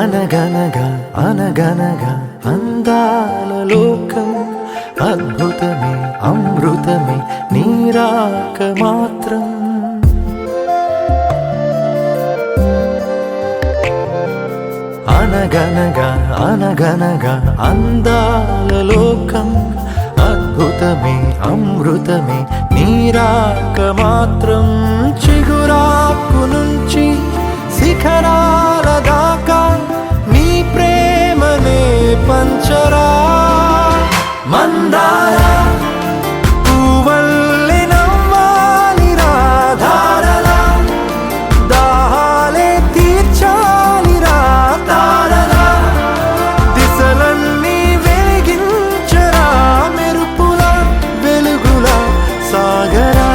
అనగనగా అనగనగా అందాల లోకం అద్భుతమే అమృతమే నీరాక మాత్రం. అనగనగా అనగనగా అందాల లోకం అద్భుతమే అమృతమే నీరాక మాత్రం. చిగురాకు నుంచి శిఖరాల దాకా నీ ప్రేమనే పంచరా. మందారా పువ్వల్లె నవ్వాలి రాధారలా, దాహాలే తీర్చాలి రా తారలా. దిశలన్నీ వెలిగించరా మెరుపుల వెలుగుల సాగరా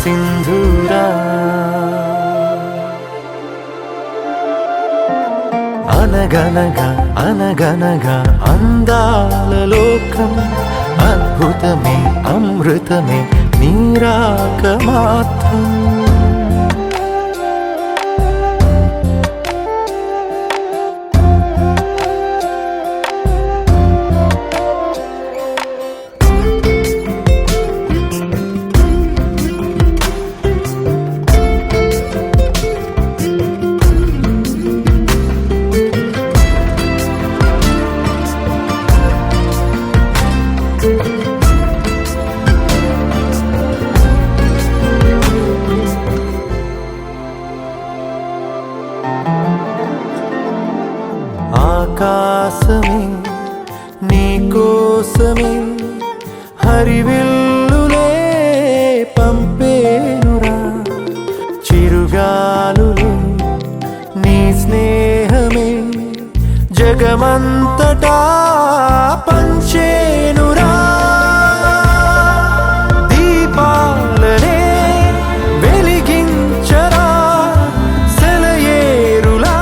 సింధూరా. అనగనగా అనగనగా అందాల లోకం అద్భుతమే అమృతమే నీరాక మాత్రం. ఆకాశమే నీకోసమే హరివిల్లులే పంపేనురా. చిరుగాలులే నీ స్నేహమే జగమంతటా పంచేనురా. దీపాలనే వెలిగించరా సెలయేరులా.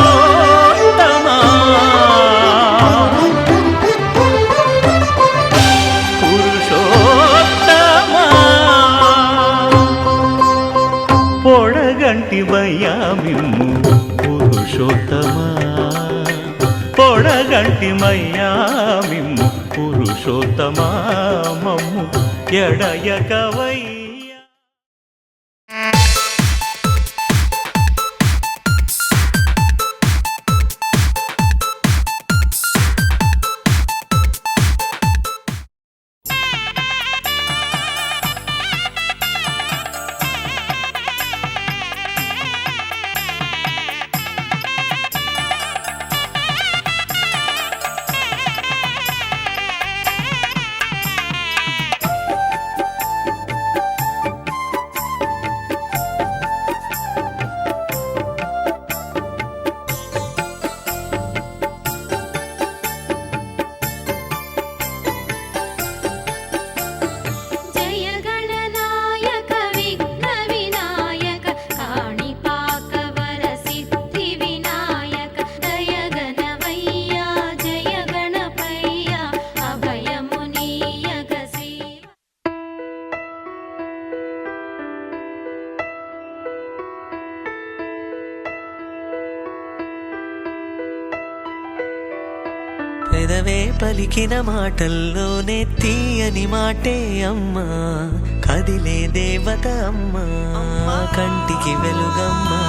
పురుషోత్తమా పురుషోత్తమా పొడగంటి మయ్యామిమ్ము పురుషోత్తమా, పొడగంటి మయ్యామిమ్ము పురుషోత్తమా మమ్ము ఎడయకవై. పెదవే పలికిన మాటల్లోనే తీయని మాటే అమ్మా, కదిలే దేవత అమ్మా, కంటికి వెలుగమ్మా.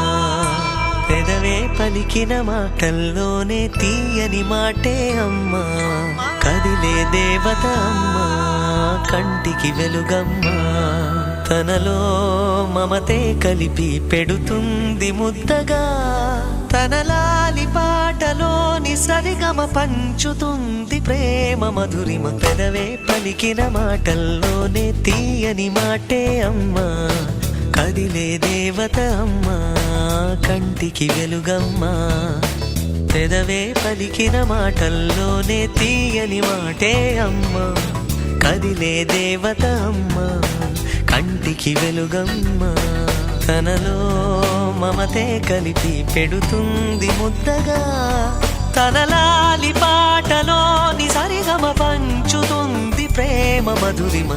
పెదవే పలికిన మాటల్లోనే తీయని మాటే అమ్మా, కదిలే దేవత అమ్మా, కంటికి వెలుగమ్మా. తనలో మమతే కలిపి పెడుతుంది ముద్దగా, తన లాలి పాటలోని సరిగమ పంచుతుంది ప్రేమ మధురిమ. పెదవే పలికిన మాటల్లోనే తీయని మాటే అమ్మా, కదిలే దేవత అమ్మా, కంటికి వెలుగమ్మా. పెదవే పలికిన మాటల్లోనే తీయని మాటే అమ్మా, కదిలే దేవత అమ్మా, కంటికి వెలుగమ్మా. తనలో మమతే కలిపి పెడుతుంది ముద్దగా తన లాలి పాటలోని సరిగమ పంచుతుంది ప్రేమ మధురిమ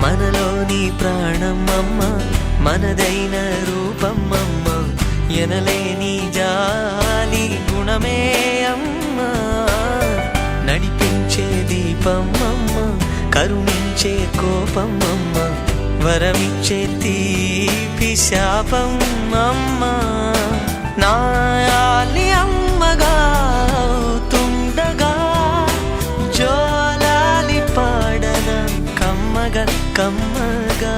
మనలోని ప్రాణం అమ్మ మనదైన రూపం అమ్మ ఎనలేని జాలి గుణమే అమ్మ నడిపించే దీపం అమ్మ కరుణించే కోపం అమ్మ వరమిచ్చే తీపి శాపం అమ్మ నాయాలి అమ్మగా అవుతుండగా జోలాలి పాడన కమ్మగా కమ్మగా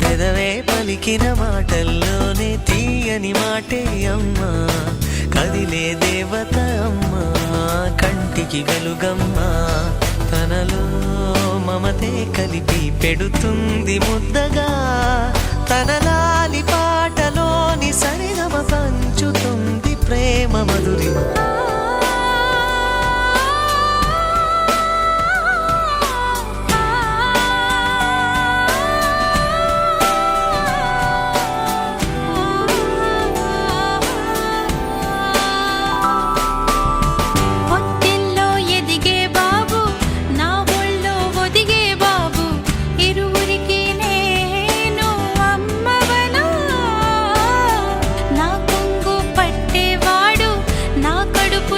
పెదవే పలికిన మాటల్లోనే తీయని మాటే అమ్మ కదిలే దేవత అమ్మ కంటికి వెలుగమ్మ తనలో మమతే కలిపి పెడుతుంది ముద్దగా తన లాలి పాటలోని సరిగమ పంచుతుంది ప్రేమ మధురిమ కడుపు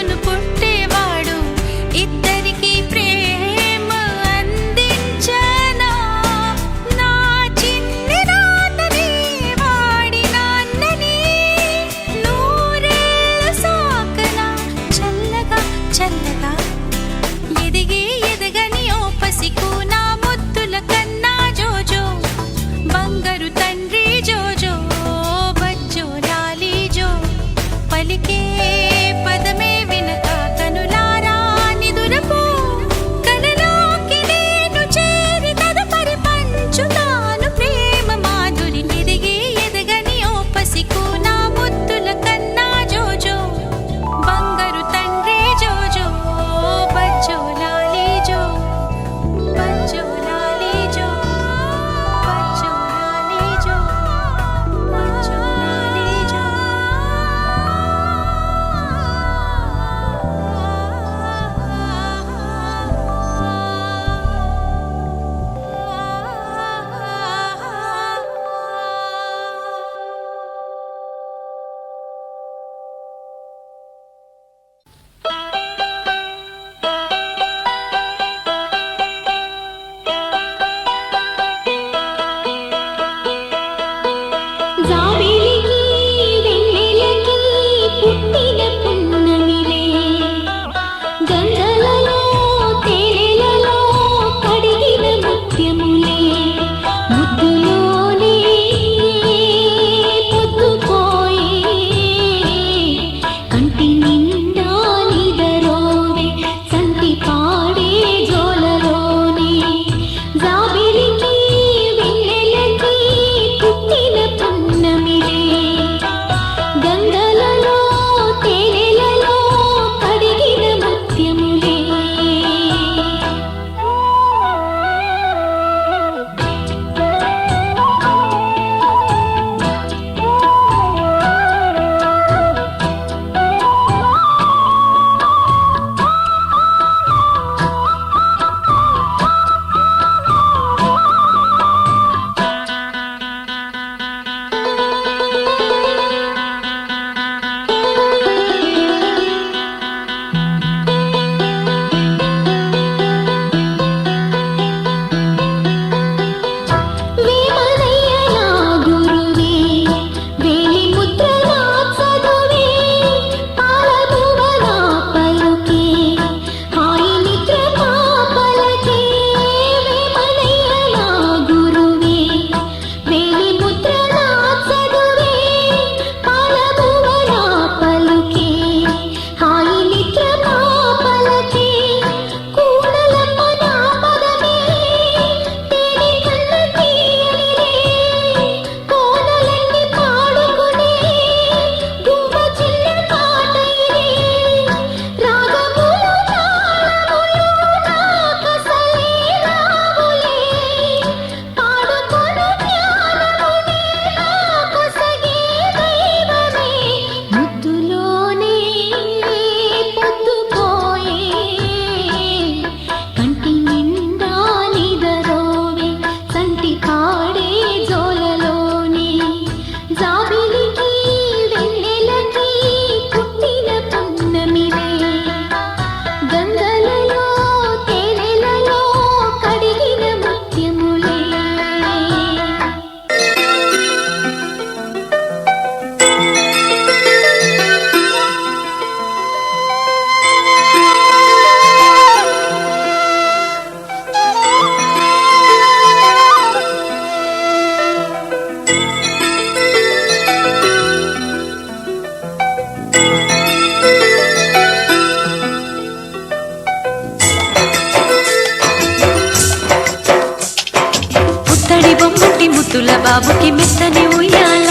బాబుకి మెత్తని ఉయ్యాల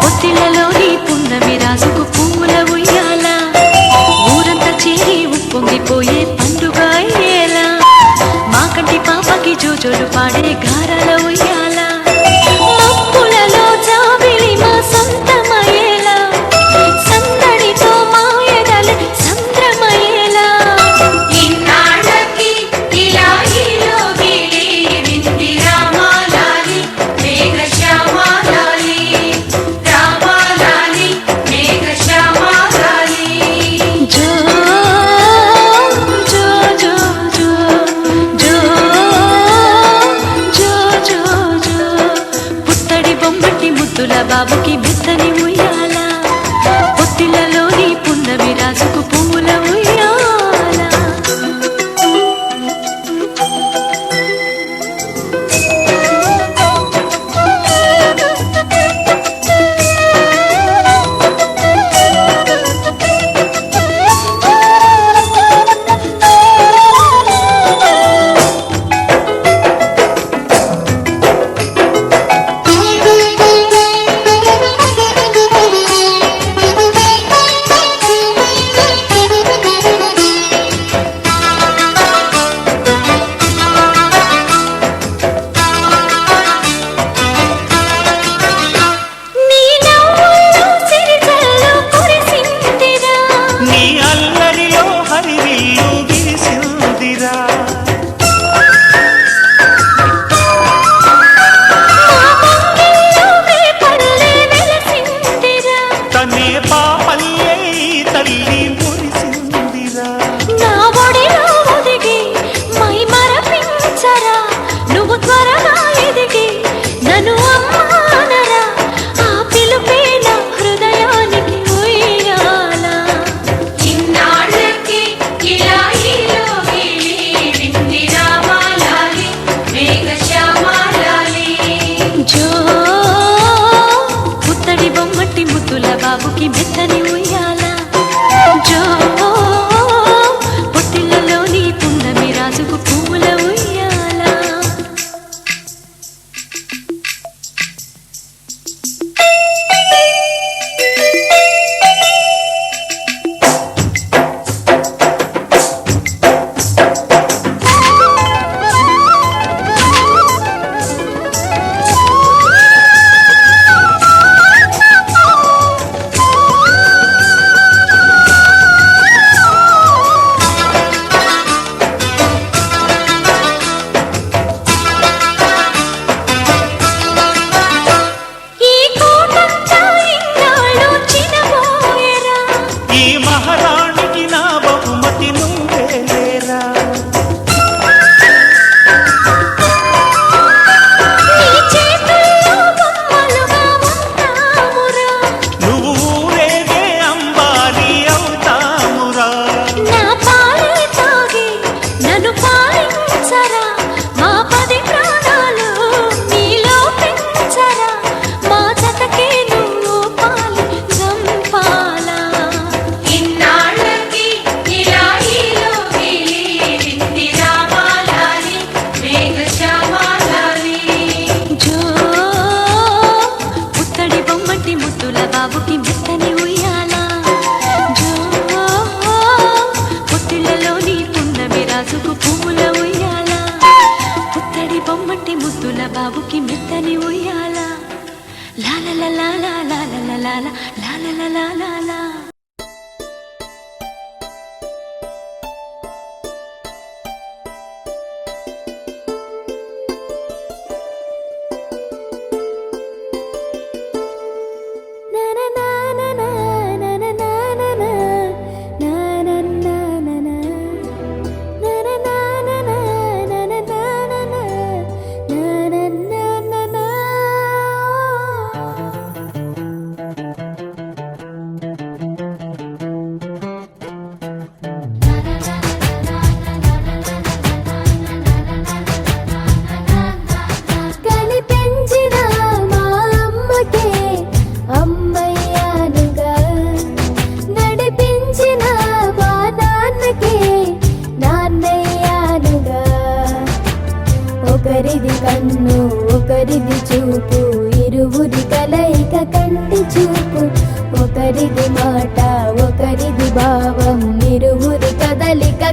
పొత్తిళ్ళలోని పున్నమి రాజుకు పువ్వుల ఉయ్యాల ఊరంతా చేరి ఉప్పొంగిపోయే పండుగ అయ్యేలా మా కంటి పాపకి జోజోలు పాడే గారాల ఉయ్యాల మబ్బులలో జాబిలి మా సొంతమయ్యేలా సందడితో మా ఎదలు సంద్రమయ్యేలా ఇన్నాళ్ళకి ఇలా ఈలోగిలి వింది రామాలాలి మేఘశ్యామాలాలి రామాలాలి మేఘశ్యామాలాలి జో జో జో జో జో జో జో జో పుత్తడి బొమ్మటి ముద్దుల బాబుకి మెత్తని ఉయ్యాల పొత్తిళ్ళలోని పున్నమి రాజుకు పువ్వుల ఉయ్యాల నీ నవ్వుల్లో సిరిజల్లు కురిసిందిరా నీ అల్లరిలో హరివిల్లు విరిసిందిరా పల్లె వెలసిందిరా తనే పాపల్లే తల్లి మురిసిందిరా నా ఒడిలో ఒదిగి మై మరపించరా నువ్వు త్వరగా ఎదిగి నన్ను అమ్మానరా ఆ పిలుపే నా హృదయానికి ఉయ్యాల ఇన్నాళ్ళ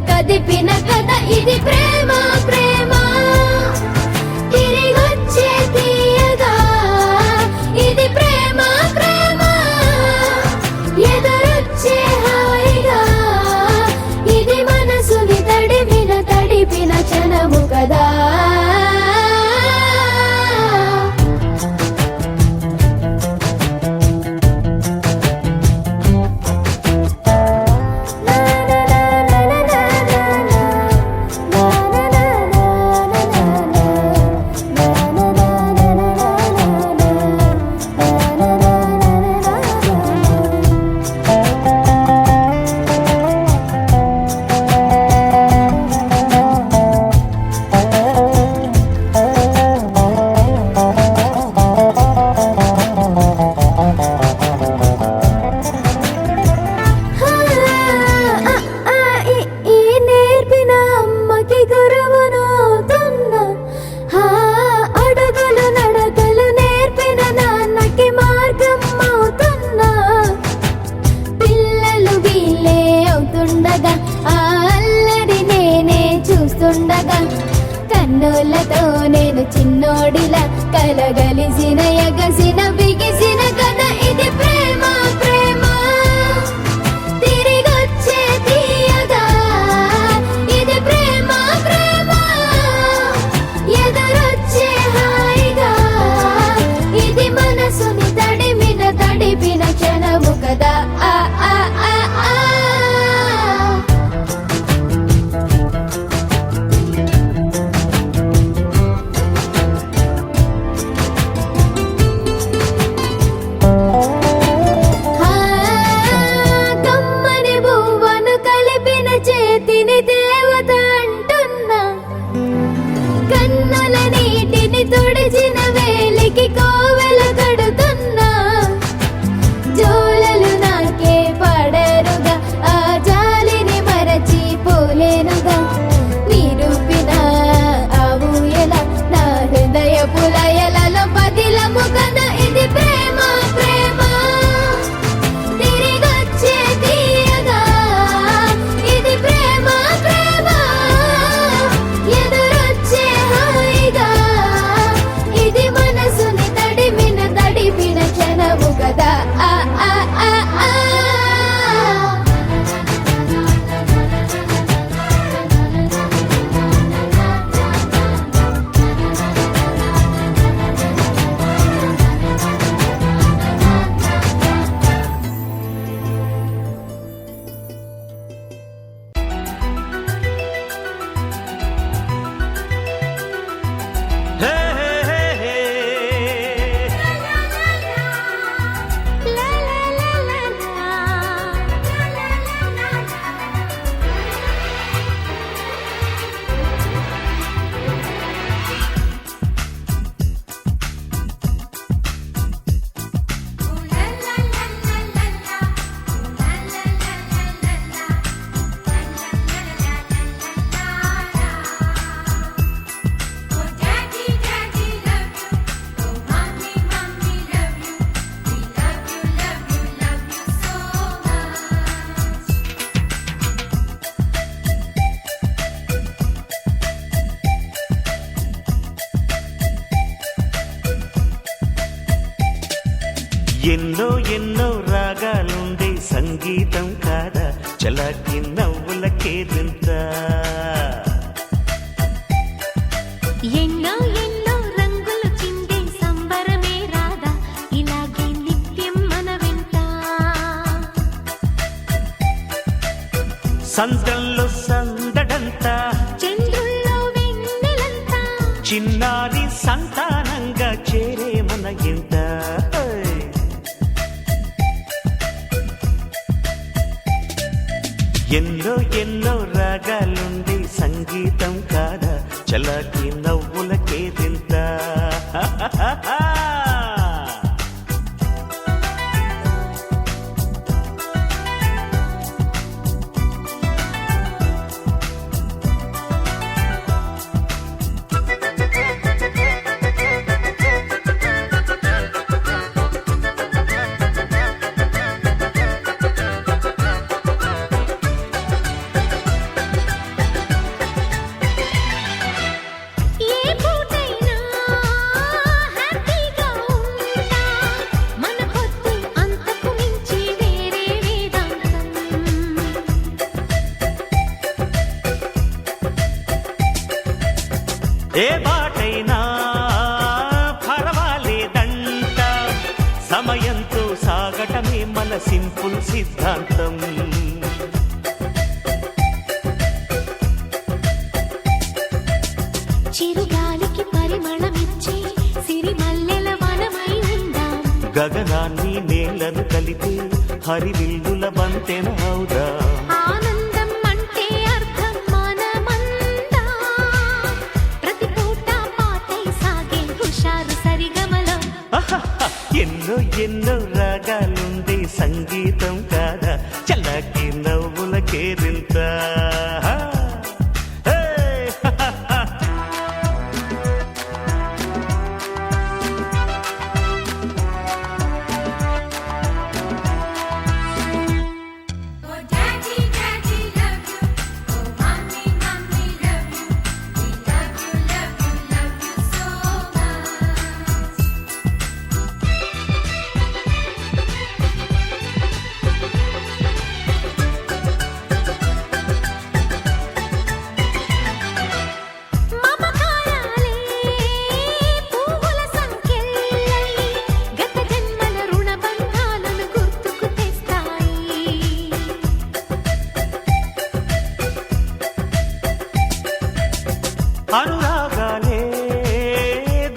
కదిపిన కథ ఇది ప్రేమ ప్రేమ తిరిగొచ్చే తీయగా ఇది ప్రేమ ప్రేమ ఎదురొచ్చే హాయిగా ఇది మనసుని తడిపిన క్షణము కదా కన్నులతో నేను చిన్నోడిలా కలగలిసిన ఎగసిన బిగిసిన కథ ఇది ప్రేమ ప్రేమ తిరిగొచ్చే తీయగా ఇది ప్రేమ ప్రేమ ఎదురొచ్చే హాయిగా ఇది మనసుని తడిపిన క్షణము కదా ఆ ఆ ఆ ఆ తుడిచిన వేలికి కోవెల కడుతున్నా జోలలు నాకే పడరుగా ఆ జాలిని మరచి పోలేనుగా నిరూపిన ఆవుయల నా హృదయ పులయలలో పదిలము కదా ఇది ప్రేమ ప్రేమ తిరిగొచ్చే తీయగా ఇది ప్రేమ ప్రేమ ఎదురొచ్చే హాయిగా ఇది మనసుని తడిపిన క్షణము కదా ఆ ఆ ఆ ఆ హే హే హే ఎన్నో ఎన్నో రాగాలుండే సంగీతం కాదా చలాకి నవ్వులకేదింత ఎన్నో ఎన్నో రంగులు చిందే సంబరమే రాదా ఇలాగే నిత్యం మన వెంట సంద్రంలో సందడంతా చంద్రుల్లో వెన్నెలంతా చిన్నారి సంతానంగా చేరే మన ఇంత ఎన్నో ఎన్నో రాగాలుండే సంగీతం కాదా చలాకి నవ్వులకేదింత ఏ బాటైనా పర్వాలేదంట, సమయంతో సాగటమే మన సింపుల్ సిద్ధాంతం. చిరుగాలికి పరిమళమిచ్చే సిరిమల్లెల వనమై ఉందాం. గగనాన్ని నేలను కలిపి హరివిల్లుల బంతెన అవుదాం. ఆనందం అంటే అర్థం మనమందా, ప్రతి పూట పాటై సాగే హుషారు సరిగమలో. ఎన్నో ఎన్నో రాగాలుండే సంగీతం కాదా, చల్లకి నవ్వుల Kerintha. Oh daddy daddy love you, oh mommy mommy love you, we love you love you love you so much. మమకారాలే పువ్వుల సంకెళ్ళై గత జన్మల రుణ బంధాలను గుర్తుకు తెస్తాయి. అనురాగాలే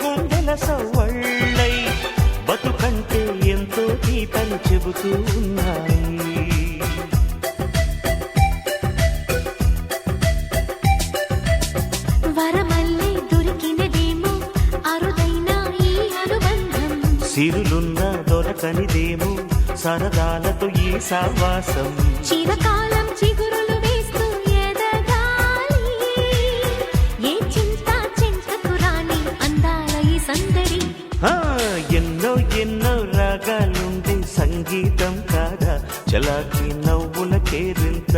గుండెల సవ్వళ్ళై బతుకంటే ఎంతో గీతని చెబుతూ ఉన్నాయి. వరమల్లే దొరికినదేమో అరుదైన ఈ అనుబంధం. సిరులున్న దొరకనిదేమో సరదాలతో ఈ సావాసం. చిరకాలం చిగురులు వేస్తూ ఎదగాలి, ఏ చింత చింతకు రాని అందాల ఈ సందడి. ఎన్నో ఎన్నో రాగాలుండే సంగీతం కాదా, చలాకి నవ్వుల కేరింత.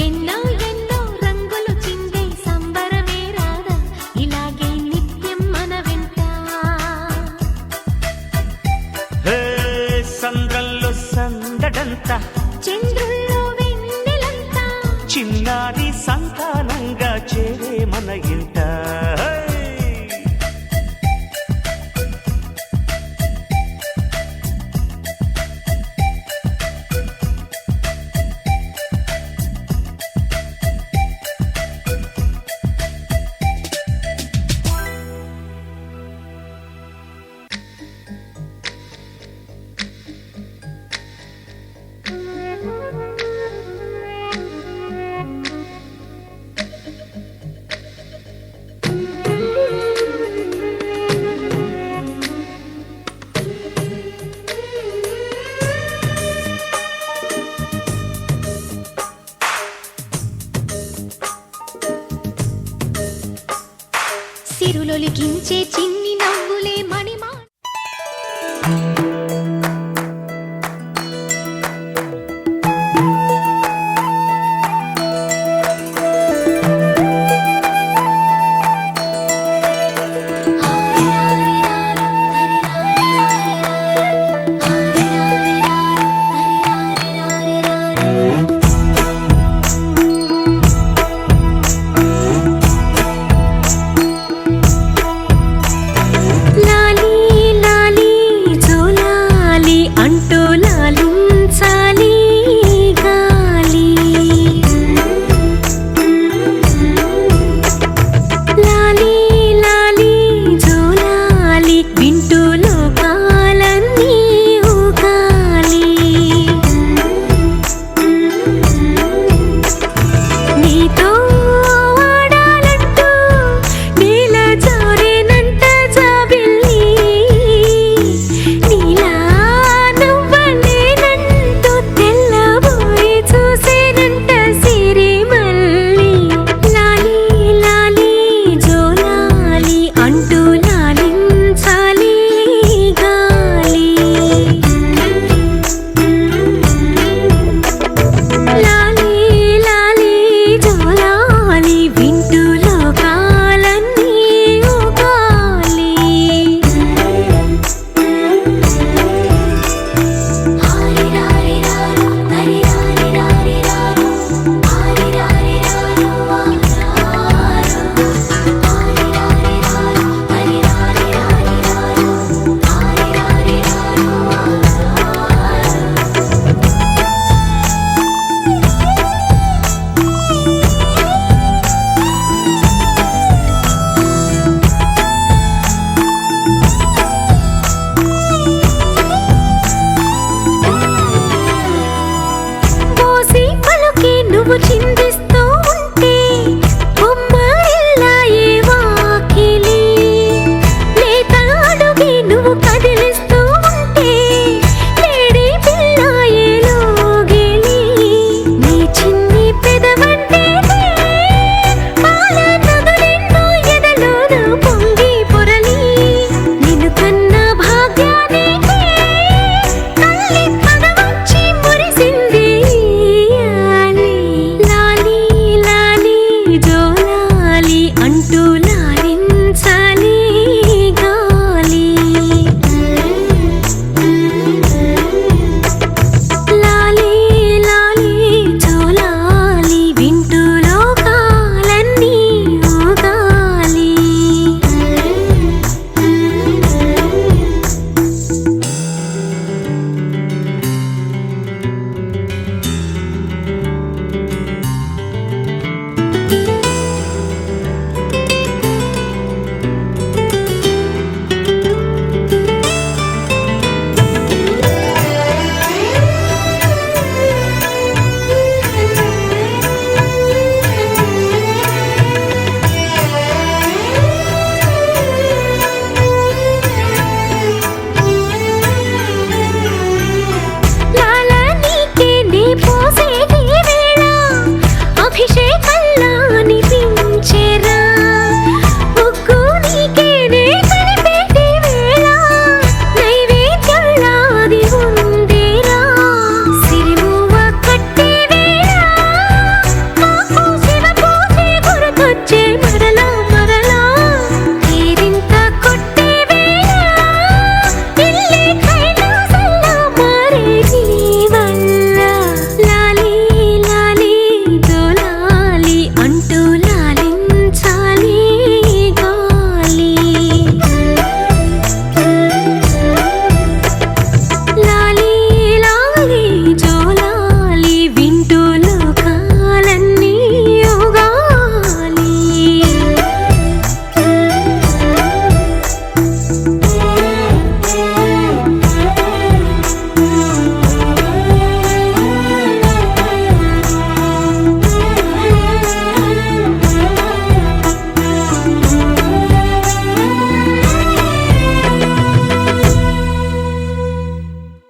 ఎన్నో ఎన్నో రంగులు చిందే సంబరమే రాదా, ఇలాగే నిత్యం మన వెంట. హే సంద్రంలో సందడంత, చంద్రుల్లో వెన్నెలంతా, చిన్నారి సంతానంగా చేరే మన ఇంట. సిరులొలికించే చిన్ని నవ్వులే మణిమా. నువ్వు చింత